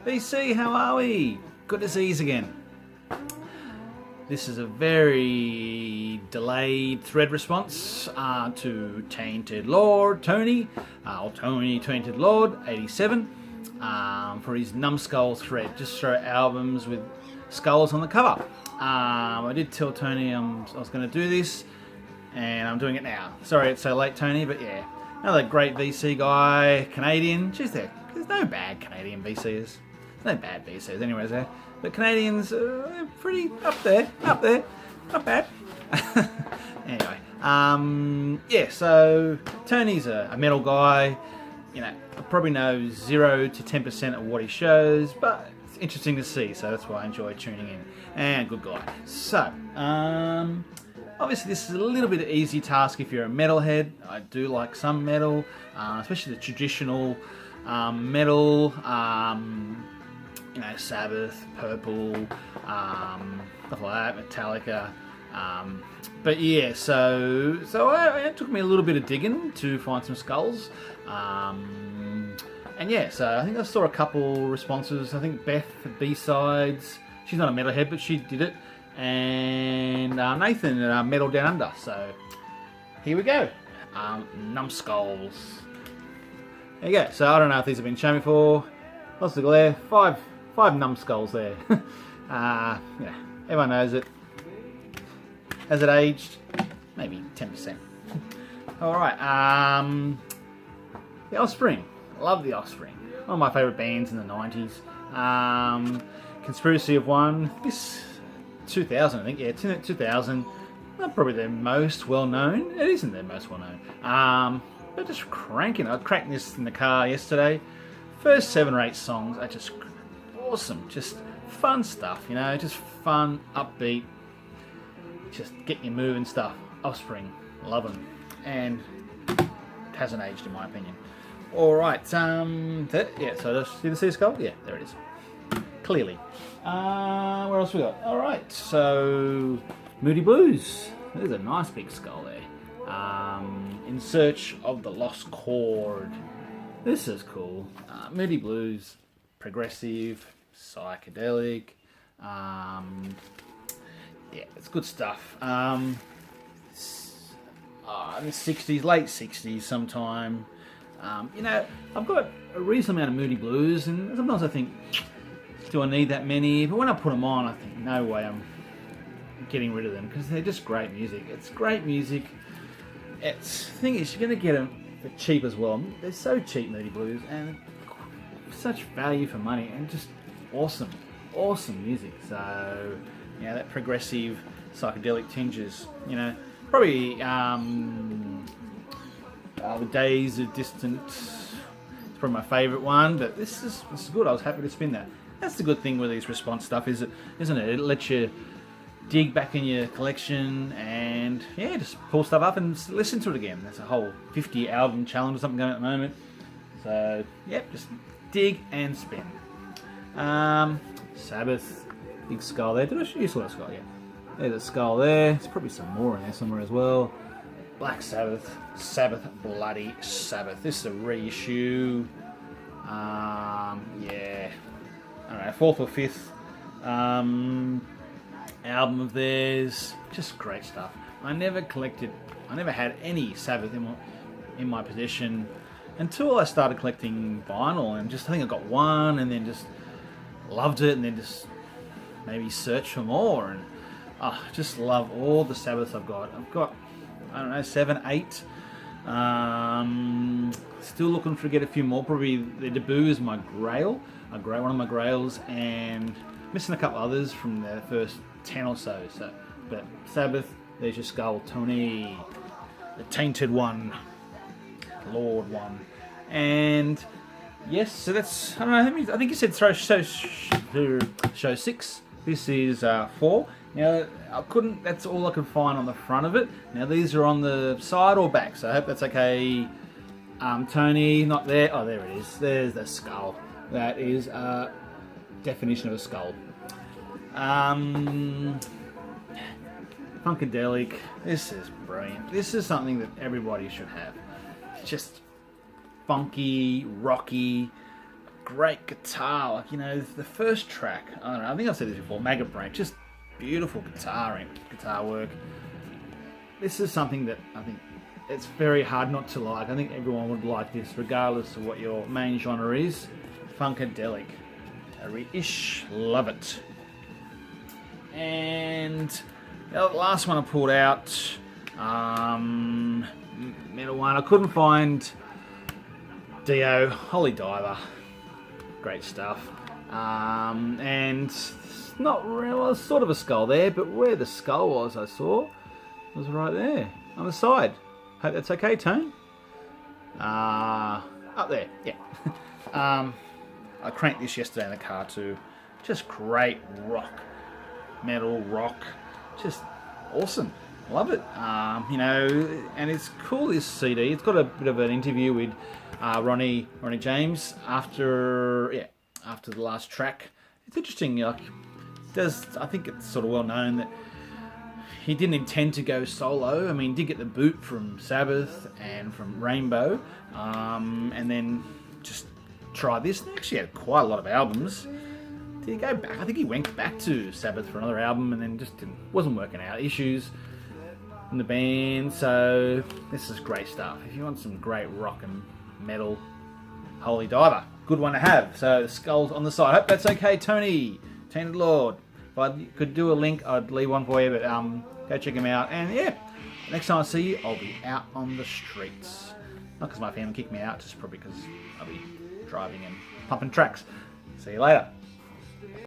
VC, how are we? Good to see you again. This is a very delayed thread response to Tainted Lord, Tony. Tony Tainted Lord, 87, for his Numbskulls thread. Just throw albums with skulls on the cover. I did tell Tony I was going to do this, and I'm doing it now. Sorry it's so late, Tony, but yeah. Another great VC guy, Canadian. Jeez, there's no bad Canadian VCs. There's no bad VCs anywhere, is there? But Canadians are pretty up there, not bad. Anyway, yeah, so Tony's a metal guy. You know, I probably know 0 to 10% of what he shows, but it's interesting to see, so that's why I enjoy tuning in. And good guy. So, obviously this is a little bit of an easy task if you're a metalhead. I do like some metal, especially the traditional metal, you know, Sabbath, Purple, stuff like that, Metallica. But yeah, so it took me a little bit of digging to find some skulls. And yeah, so I think I saw a couple responses. I think Beth at B-Sides, she's not a metalhead, but she did it. And Nathan at Metal Down Under. So here we go. Numbskulls. There you go. So I don't know if these have been shown before. Lots of glare. Five Numbskulls there. Yeah, everyone knows it. Has it aged? Maybe 10%. Alright, The Offspring. Love The Offspring. One of my favourite bands in the 90s. Conspiracy of One. This 2000, I think. Yeah, 2000. Not probably their most well known. It isn't their most well known. But just cranking. I cracked this in the car yesterday. First 7 or 8 songs are just awesome. Just fun stuff, you know. Just fun, upbeat. Just get you moving stuff. Offspring. Love them. And it hasn't aged in my opinion. Alright, yeah, so see the sea skull? Yeah, there it is. Clearly. Where else we got? Alright, so Moody Blues. There's a nice big skull there. In Search of the Lost Chord. This is cool. Moody Blues, progressive, psychedelic. Yeah, it's good stuff. In the 60s, late 60s sometime. You know, I've got a reasonable amount of Moody Blues, and sometimes I think, do I need that many? But when I put them on, I think, no way I'm getting rid of them, because they're just great music. It's great music. The thing is, you're going to get them for cheap as well. They're so cheap, Moody Blues, and such value for money, and just awesome music. So, yeah, that progressive psychedelic tinges, you know, probably the Days of Distant. It's probably my favourite one, but this is good. I was happy to spin that. That's the good thing with these response stuff, isn't it? It lets you dig back in your collection and yeah, just pull stuff up and listen to it again. There's a whole 50 album challenge or something going at the moment. So yep, just dig and spin. Sabbath, big skull there. Did I show you a skull? Yeah. There's a skull there. There's probably some more in there somewhere as well. Black Sabbath, Bloody Sabbath. This is a reissue. Yeah. I don't know, 4th or 5th album of theirs. Just great stuff. I never had any Sabbath in my possession until I started collecting vinyl, and just I think I got one and then just loved it, and then just maybe searched for more, and just love all the Sabbaths I've got. I don't know, 7, 8. Still looking to get a few more. Probably the debut is my Grail, one of my Grails, and missing a couple others from the first 10 or so. But Sabbath, there's your skull, Tony, the Tainted One, Lord One, and yes. So that's, I don't know. I think you said show 6. This is 4. Now, that's all I could find on the front of it. Now, these are on the side or back, so I hope that's okay. Tony, not there. Oh, there it is. There's the skull. That is a definition of a skull. Funkadelic. This is brilliant. This is something that everybody should have. It's just funky, rocky, great guitar. Like, you know, the first track, I don't know, I think I've said this before, Maggot Brain, just beautiful guitar work. This is something that I think it's very hard not to like. I think everyone would like this, regardless of what your main genre is. Funkadelic. Ish, love it. And the last one I pulled out, metal one. I couldn't find Dio, Holy Diver. Great stuff. And not real, well, sort of a skull there, but where the skull was, I saw, was right there on the side. Hope that's okay, Tone. Up there, yeah. I cranked this yesterday in the car too. Just great metal rock, just awesome. Love it. You know, and it's cool, this CD. It's got a bit of an interview with Ronnie James after the last track. It's interesting. Like, I think it's sort of well known that he didn't intend to go solo. I mean, he did get the boot from Sabbath and from Rainbow, and then just tried this. They actually had quite a lot of albums. Did he go back? I think he went back to Sabbath for another album, and then just wasn't working out. Issues in the band. So this is great stuff. If you want some great rock and metal, Holy Diver, good one to have. So the skull's on the side. Hope that's okay, Tony, Tainted Lord. If I could do a link, I'd leave one for you, but go check him out. And yeah, next time I see you, I'll be out on the streets. Not because my family kicked me out, just probably because I'll be driving and pumping tracks. See you later.